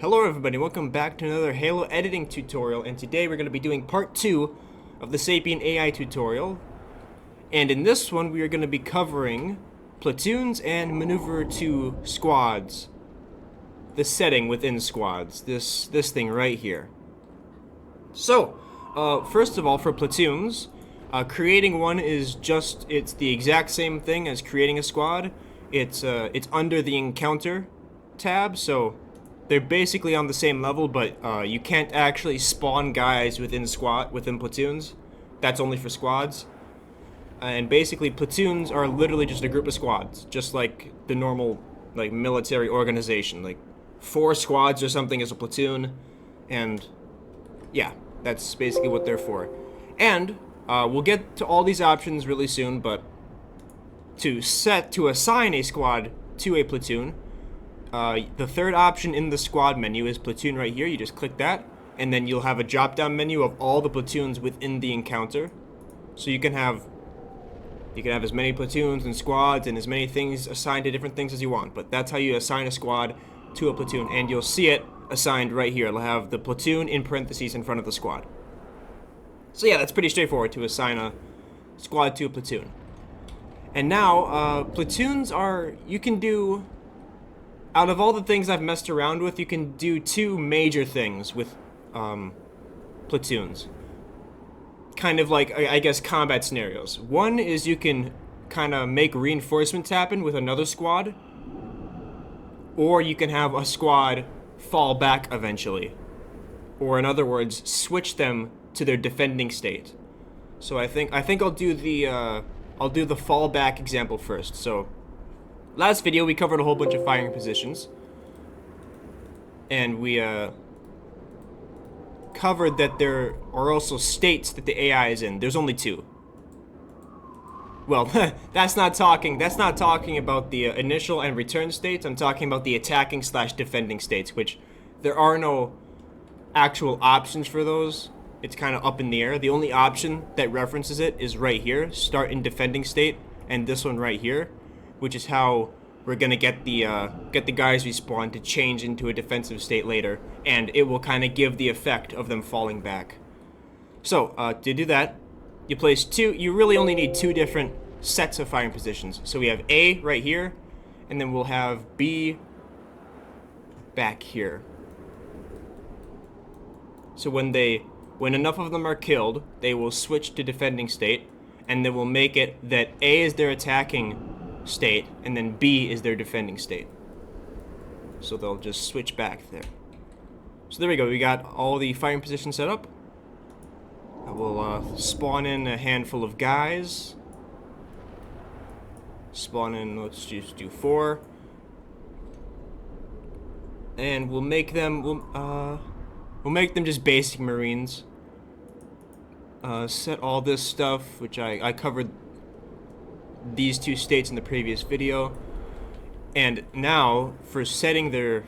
Hello everybody, welcome back to another Halo editing tutorial, and today we're going to be doing part 2 of the Sapien AI tutorial. And in this one we are going to be covering platoons and maneuver to squads. The setting within squads, this thing right here. So, first of all, for platoons, creating one is it's the exact same thing as creating a squad. It's under the encounter tab, so they're basically on the same level, but you can't actually spawn guys within platoons. That's only for squads. And basically platoons are literally just a group of squads, just like the normal military organization. Like 4 squads or something is a platoon, and yeah, that's basically what they're for. And we'll get to all these options really soon, but to assign a squad to a platoon, the third option in the squad menu is platoon right here. You just click that, and then you'll have a drop-down menu of all the platoons within the encounter. So you can have as many platoons and squads and as many things assigned to different things as you want. But that's how you assign a squad to a platoon, and you'll see it assigned right here. It'll have the platoon in parentheses in front of the squad. So yeah, that's pretty straightforward to assign a squad to a platoon. And now, platoons you can do, out of all the things I've messed around with, you can do 2 major things with platoons. Kind of like, I guess, combat scenarios. One is you can kind of make reinforcements happen with another squad, or you can have a squad fall back eventually. Or in other words, switch them to their defending state. So I think I'll do the fallback example first. So last video we covered a whole bunch of firing positions, and we covered that there are also states that the AI is in. There's only 2. Well, that's not talking about the initial and return states. I'm talking about the attacking/defending states, which there are no actual options for those. It's kind of up in the air. The only option that references it is right here, start in defending state, and this one right here, which is how we're gonna get the guys we spawn to change into a defensive state later, and it will kind of give the effect of them falling back. So to do that, you place 2. You really only need 2 different sets of firing positions. So we have A right here, and then we'll have B back here. So when enough of them are killed, they will switch to defending state, and then we'll make it that A is their attacking state, and then B is their defending state. So they'll just switch back there. So there we go. We got all the firing positions set up. We'll spawn in a handful of guys. Spawn in, let's just do 4. And we'll make them just basic Marines. Set all this stuff, which I covered these 2 states in the previous video. And now for setting the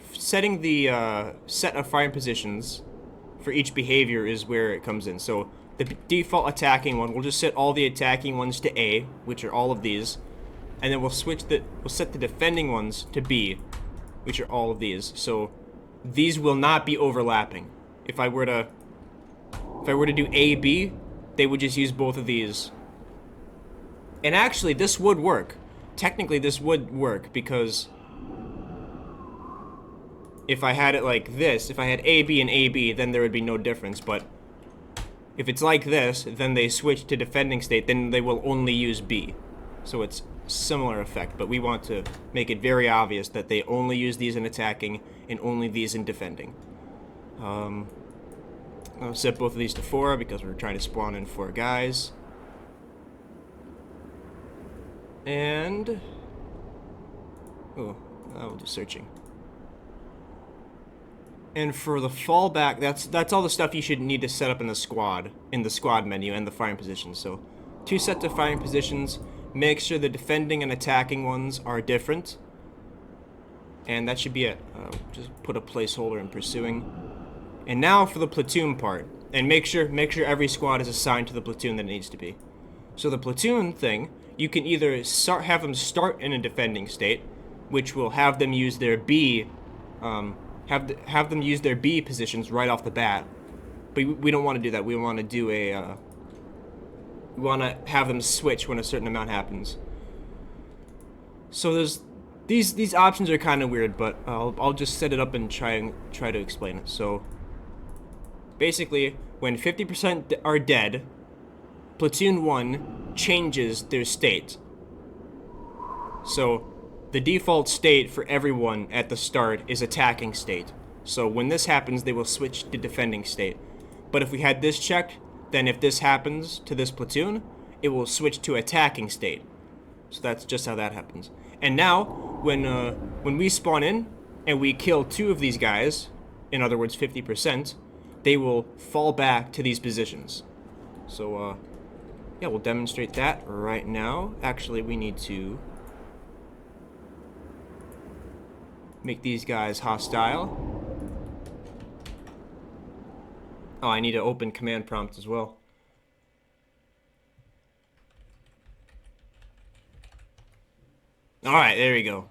set of firing positions for each behavior is where it comes in. So the default attacking one, we'll just set all the attacking ones to A, which are all of these, and then we'll set the defending ones to B, which are all of these. So these will not be overlapping. If I were to do A, B, they would just use both of these. And actually, this would work. Technically, this would work, because if I had it like this, if I had A, B, and A, B, then there would be no difference. But if it's like this, then they switch to defending state, then they will only use B. So it's similar effect, but we want to make it very obvious that they only use these in attacking and only these in defending. I'll set both of these to 4 because we're trying to spawn in 4 guys. And I'll do searching. And for the fallback, that's all the stuff you should need to set up in the squad menu and the firing positions. So 2 sets of firing positions. Make sure the defending and attacking ones are different. And that should be it. Just put a placeholder in pursuing. And now for the platoon part. And make sure every squad is assigned to the platoon that it needs to be. So the platoon thing, you can either have them start in a defending state, which will have them use their B have them use their B positions right off the bat. But we don't want to do that. We want to do a we want to have them switch when a certain amount happens. So there's these options are kind of weird, but I'll just set it up and try to explain it. So basically, when 50% are dead, Platoon 1 changes their state. So the default state for everyone at the start is attacking state. So when this happens, they will switch to defending state. But if we had this checked, then if this happens to this platoon, it will switch to attacking state. So that's just how that happens. And now, when we spawn in and we kill 2 of these guys, in other words 50%, they will fall back to these positions. So yeah, we'll demonstrate that right now. Actually, we need to make these guys hostile. Oh, I need to open command prompt as well. Alright, there we go.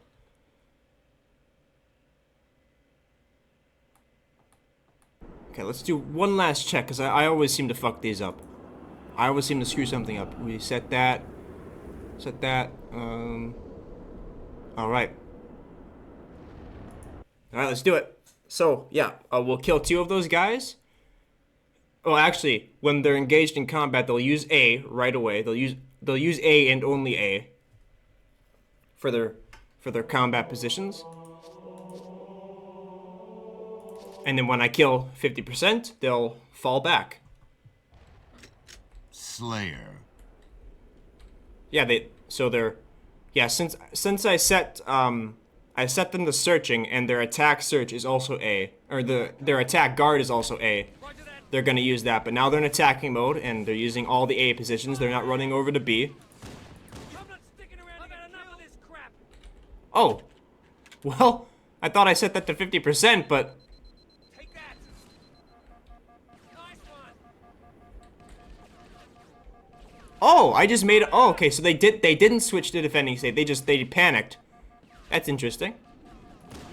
Okay, let's do one last check, because I always seem to fuck these up. I always seem to screw something up. We set that. Set that. Alright. Alright, let's do it. So, yeah, we'll kill 2 of those guys. Well, actually, when they're engaged in combat, they'll use A right away. They'll use A and only A for their combat positions. And then when I kill 50%, they'll fall back. Slayer. Yeah, since I set them to searching, and their attack search is also A, or their attack guard is also A. They're gonna use that, but now they're in attacking mode and they're using all the A positions. They're not running over to B. Oh, well, I thought I set that to 50%, but take that. Nice one. oh, I just made it. Oh, okay, so they didn't switch to defending state. They panicked. That's interesting.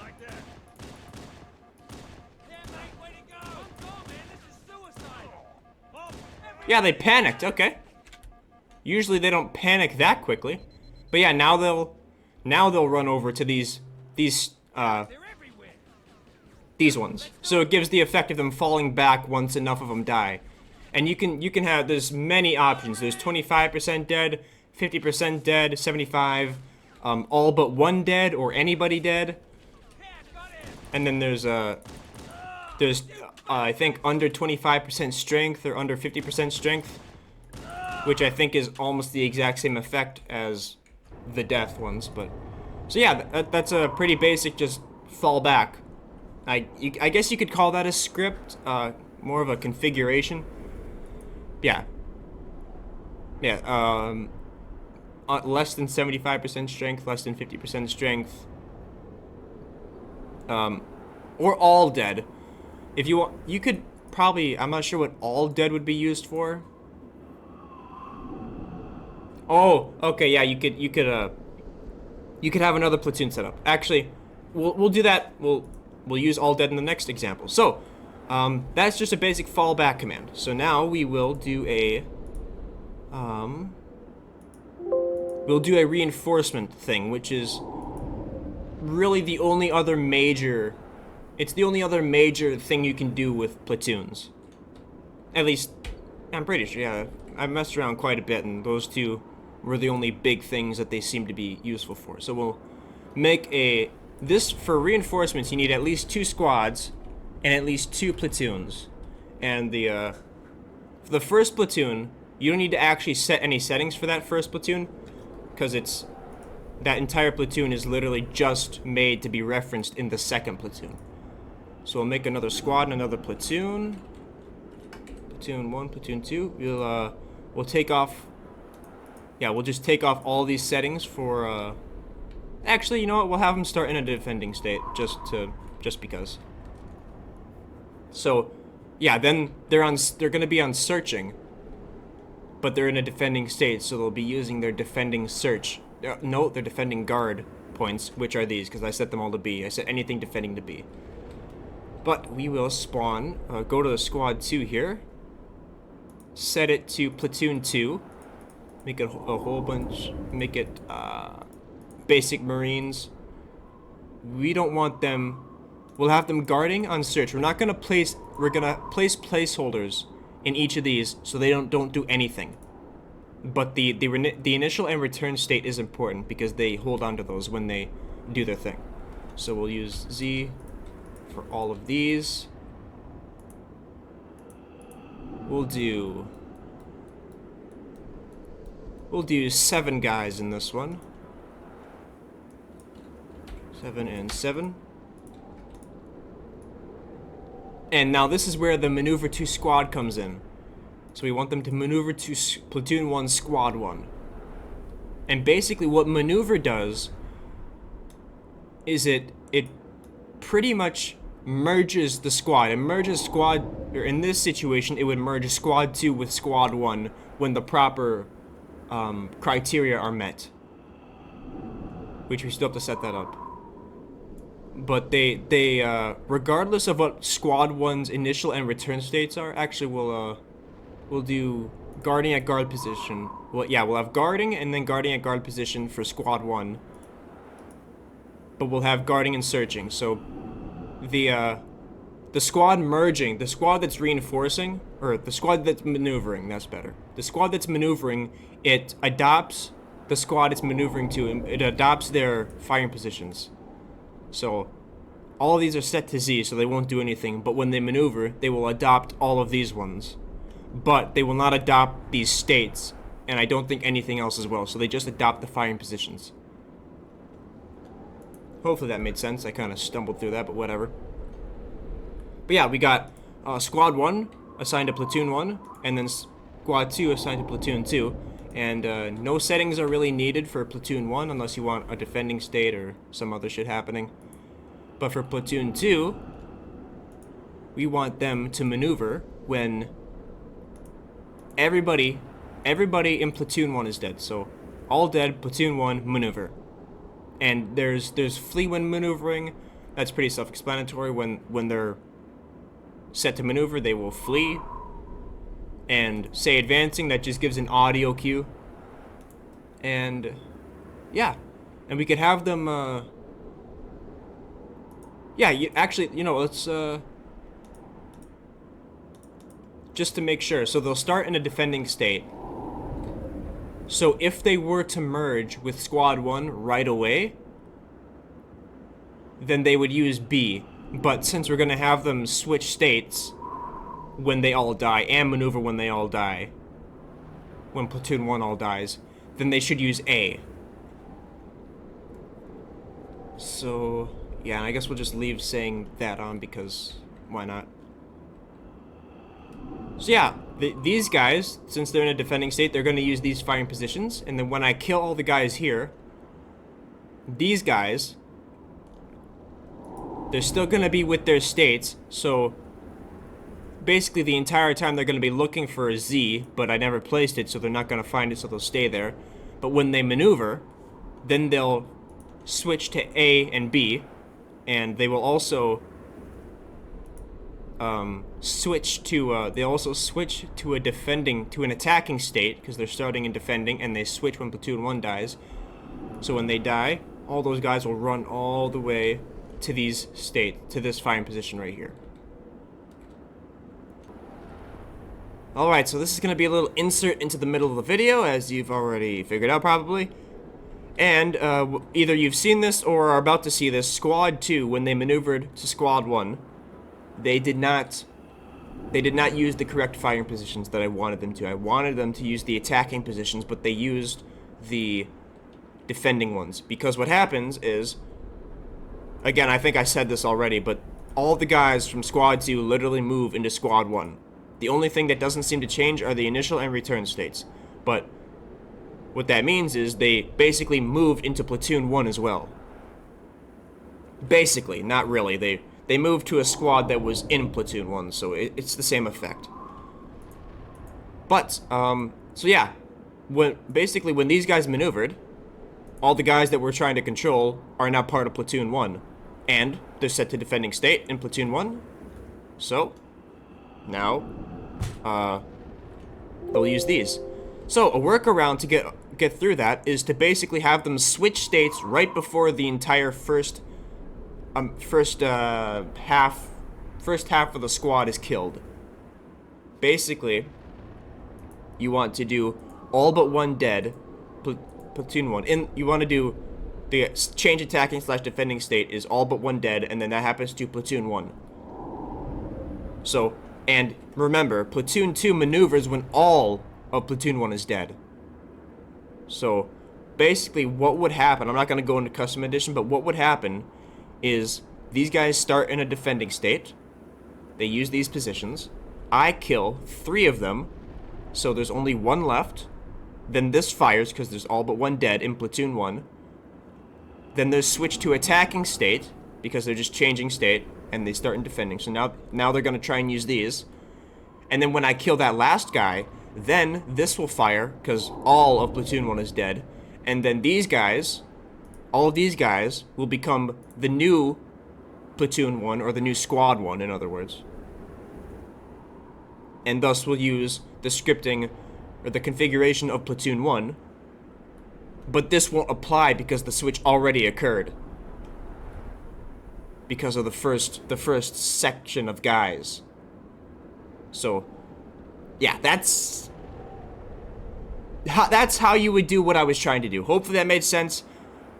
Like that. Yeah, mate, way to go. Oh, man, this is suicide. Oh, Yeah, they panicked. Okay. Usually they don't panic that quickly, but yeah, now they'll run over to these they're everywhere. these ones. So it gives the effect of them falling back once enough of them die. And you can have, there's many options. There's 25% dead, 50% dead, 75, all but 1 dead or anybody dead. Yeah, got it. And then there's I think under 25% strength or under 50% strength, which I think is almost the exact same effect as the death ones. But so yeah, that's a pretty basic, just fall back. I guess you could call that a script, more of a configuration. Yeah. Less than 75% strength, less than 50% strength, or all dead. If you want, you could probably, I'm not sure what all dead would be used for. Oh, okay, yeah, you could have another platoon set up. Actually, we'll do that. We'll use all dead in the next example. So, that's just a basic fallback command. So now we will do a reinforcement thing, which is really the only other major. It's the only other major thing you can do with platoons. At least, I'm pretty sure. Yeah, I've messed around quite a bit, and those two were the only big things that they seem to be useful for. So we'll make this for reinforcements. You need at least 2 squads and at least 2 platoons. And for the first platoon, you don't need to actually set any settings for that first platoon, because that entire platoon is literally just made to be referenced in the second platoon. So we'll make another squad and another platoon. Platoon 1, platoon 2. We'll take off. Yeah, we'll just take off all these settings for. Actually, you know what? We'll have them start in a defending state, just because. So, yeah, then they're gonna be on searching, but they're in a defending state, so they'll be using their defending search. No, their defending guard points, which are these, because I set them all to B. I set anything defending to B. But we will spawn, go to the squad 2 here, set it to platoon 2, make it a whole bunch, make it basic marines. We don't want them, we'll have them guarding on search. We're gonna place placeholders in each of these so they don't do anything. But the initial and return state is important because they hold on to those when they do their thing. So we'll use Z for all of these. We'll do 7 guys in this one. 7 and 7. And now this is where the maneuver to squad comes in. So we want them to maneuver to platoon 1, squad 1. And basically what maneuver does is it pretty much merges the squad. It merges squad, or in this situation it would merge squad 2 with squad 1 when the proper criteria are met. Which we still have to set that up. But they regardless of what squad 1's initial and return states are, actually we'll do guarding at guard position. Well, yeah, we'll have guarding and then guarding at guard position for squad 1. But we'll have guarding and searching. So the squad merging, the squad that's reinforcing, or the squad that's maneuvering, that's better. The squad that's maneuvering, it adopts the squad it's maneuvering to, and it adopts their firing positions. So all of these are set to Z, so they won't do anything, but when they maneuver, they will adopt all of these ones. But they will not adopt these states, and I don't think anything else as well, so they just adopt the firing positions. Hopefully that made sense. I kind of stumbled through that, but whatever. But yeah, we got squad 1 assigned to platoon 1, and then squad 2 assigned to platoon 2. And no settings are really needed for platoon 1 unless you want a defending state or some other shit happening. But for platoon 2, we want them to maneuver when everybody in platoon 1 is dead. So all dead, platoon 1, maneuver. And there's flee when maneuvering. That's pretty self-explanatory. When they're set to maneuver, they will flee. And say advancing, that just gives an audio cue. And yeah, and we could have them actually, you know, let's just to make sure. So they'll start in a defending state. So if they were to merge with squad 1 right away, then they would use B. But since we're going to have them switch states when they all die and maneuver when they all die, when platoon 1 all dies, then they should use A. So yeah, and I guess we'll just leave saying that on because why not? So yeah, these guys, since they're in a defending state, they're going to use these firing positions, and then when I kill all the guys here, these guys, they're still going to be with their states, so basically the entire time they're going to be looking for a Z, but I never placed it, so they're not going to find it, so they'll stay there. But when they maneuver, then they'll switch to A and B, and they will also switch to an attacking state, because they're starting in defending, and they switch when platoon 1 dies. So when they die, all those guys will run all the way to this firing position right here. Alright, so this is going to be a little insert into the middle of the video, as you've already figured out probably. And either you've seen this or are about to see this. Squad 2, when they maneuvered to Squad 1, they did not use the correct firing positions that I wanted them to. I wanted them to use the attacking positions, but they used the defending ones. Because what happens is, again, I think I said this already, but all the guys from Squad 2 literally move into Squad 1. The only thing that doesn't seem to change are the initial and return states. But what that means is they basically moved into Platoon 1 as well. Basically, not really. They moved to a squad that was in Platoon 1, so it's the same effect. But, so yeah. Basically, when these guys maneuvered, all the guys that we're trying to control are now part of Platoon 1. And they're set to defending state in Platoon 1, So, now, they'll use these. So, a workaround to get through that is to basically have them switch states right before the entire first half of the squad is killed. Basically, you want to do all but one dead, platoon one. You want to do the change attacking / defending state is all but one dead, and then that happens to platoon 1. So, and remember, platoon 2 maneuvers when all of platoon 1 is dead. So, basically what would happen, I'm not going to go into custom edition, but what would happen is these guys start in a defending state. They use these positions. I kill 3 of them, so there's only 1 left. Then this fires because there's all but 1 dead in platoon 1. Then they switch to attacking state because they're just changing state, and they start in defending. So now they're going to try and use these. And then when I kill that last guy, then this will fire because all of platoon 1 is dead. And then these guys, all of these guys, will become the new platoon 1, or the new squad 1, in other words. And thus we'll use the scripting or the configuration of platoon 1. But this won't apply because the switch already occurred. Because of the first section of guys. So, yeah, that's how you would do what I was trying to do. Hopefully that made sense.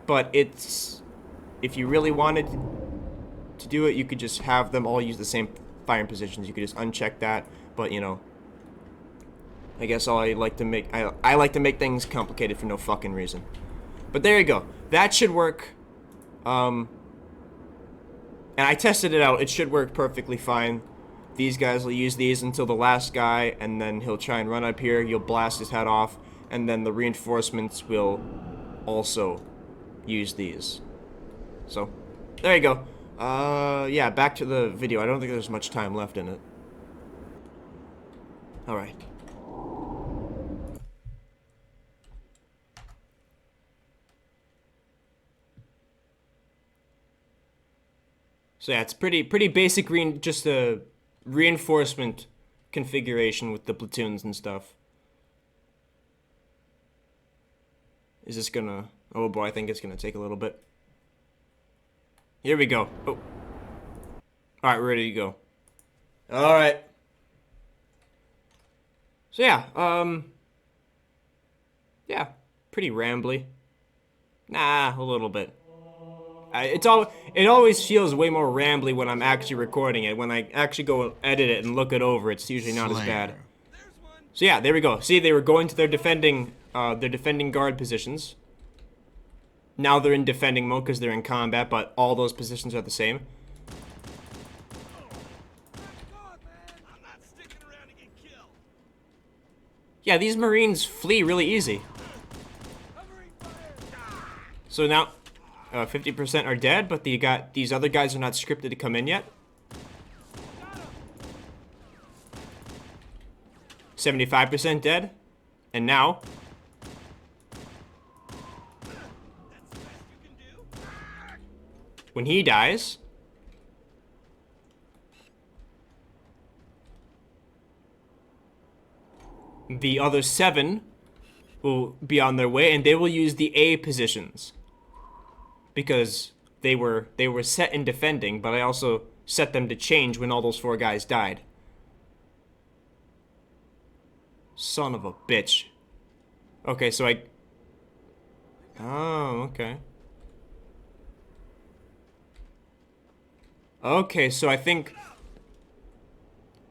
But if you really wanted to do it, you could just have them all use the same firing positions. You could just uncheck that. But, you know, I guess I like to make things complicated for no fucking reason. But there you go. That should work. And I tested it out. It should work perfectly fine. These guys will use these until the last guy, and then he'll try and run up here. You'll blast his head off, and then the reinforcements will also use these. So, there you go. Yeah, back to the video. I don't think there's much time left in it. Alright. So yeah, it's pretty basic just a reinforcement configuration with the platoons and stuff. Is this gonna... Oh boy, I think it's gonna take a little bit. Here we go. Oh. Alright, we're ready to go. Alright. So yeah, yeah, pretty rambly. Nah, a little bit. It always feels way more rambly when I'm actually recording it. When I actually go edit it and look it over, it's usually not as bad. So yeah, there we go. See, they were going to their defending guard positions. Now they're in defending mode because they're in combat, but all those positions are the same. Yeah, these Marines flee really easy. So now, 50% are dead, but these other guys are not scripted to come in yet. 75% dead, and now when he dies, the other 7 will be on their way, and they will use the A positions. Because they were set in defending, but I also set them to change when all those 4 guys died. Son of a bitch. Okay, so oh, okay. Okay, so I think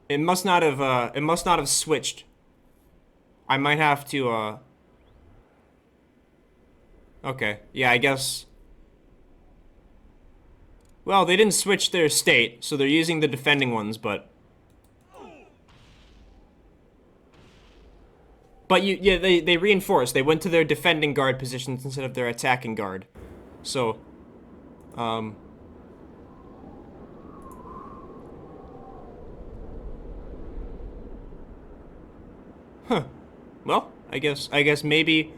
it must not have switched. I might have to okay, yeah, I guess. Well, they didn't switch their state, so they're using the defending ones, but yeah, they reinforced. They went to their defending guard positions instead of their attacking guard. So, huh. Well, I guess maybe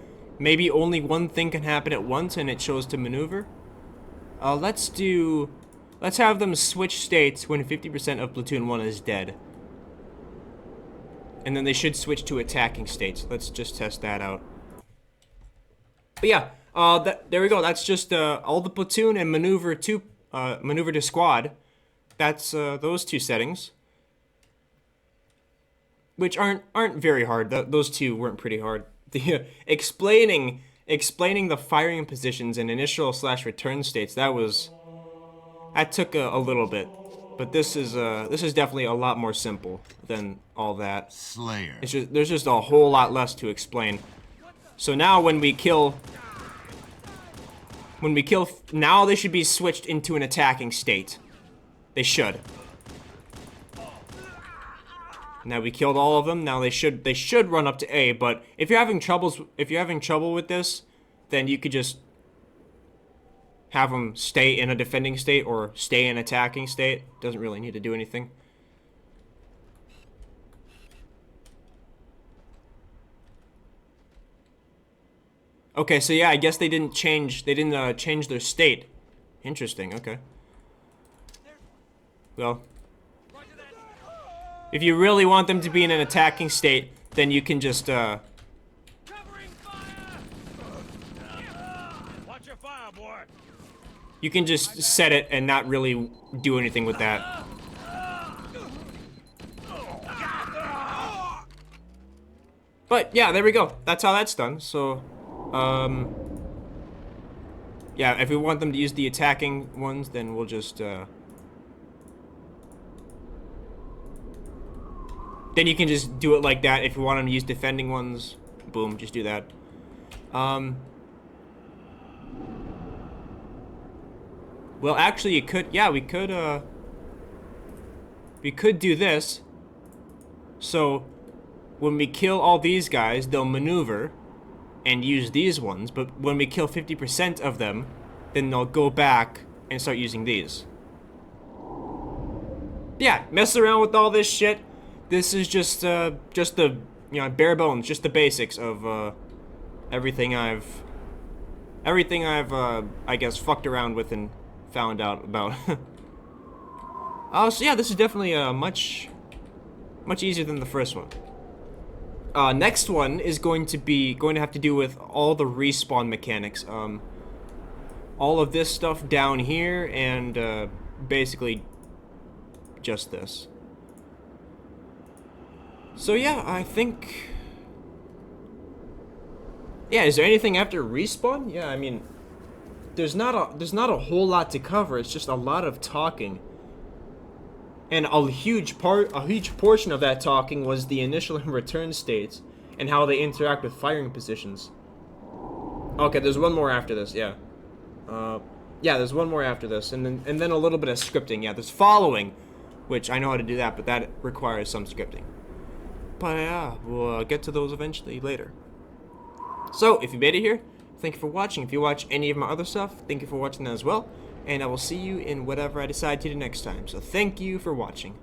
only one thing can happen at once and it shows to maneuver. Let's do Let's have them switch states when 50% of Platoon 1 is dead. And then they should switch to attacking states. Let's just test that out. But yeah, there we go. That's just all the platoon and maneuver to squad. That's those two settings, which aren't very hard. Those two weren't pretty hard. The explaining the firing positions and initial/return states, that took a little bit. But this is definitely a lot more simple than all that. Slayer. There's just a whole lot less to explain. So now when we kill, now they should be switched into an attacking state. They should. Now we killed all of them. Now they should run up to A. But if you're having trouble with this, then you could just have them stay in a defending state or stay in attacking state. Doesn't really need to do anything. Okay, so yeah, I guess they didn't change their state. Interesting, okay. Well, if you really want them to be in an attacking state, then you can just Covering fire! Watch your fire, boy. you can just set it and not really do anything with that. But yeah, there we go. That's how that's done. So yeah, if we want them to use the attacking ones, then we'll just then you can just do it like that. If you want them to use defending ones, boom, just do that. Well, actually, you could, yeah, we could do this. So when we kill all these guys, they'll maneuver and use these ones, but when we kill 50% of them, then they'll go back and start using these. Yeah, mess around with all this shit. This is just the, bare bones, just the basics of everything I've I guess fucked around with and found out about. So yeah, this is definitely much easier than the first one. Next one is going to have to do with all the respawn mechanics. All of this stuff down here and basically just this. So yeah, I think. Yeah, is there anything after respawn? Yeah, I mean, there's not a whole lot to cover. It's just a lot of talking. And a huge portion of that talking was the initial and return states and how they interact with firing positions. Okay, there's one more after this. Yeah, yeah, there's one more after this, and then a little bit of scripting. Yeah, there's following, which I know how to do that, but that requires some scripting. But yeah, we'll get to those eventually later. So if you made it here, thank you for watching. If you watch any of my other stuff, thank you for watching that as well. And I will see you in whatever I decide to do next time. So thank you for watching.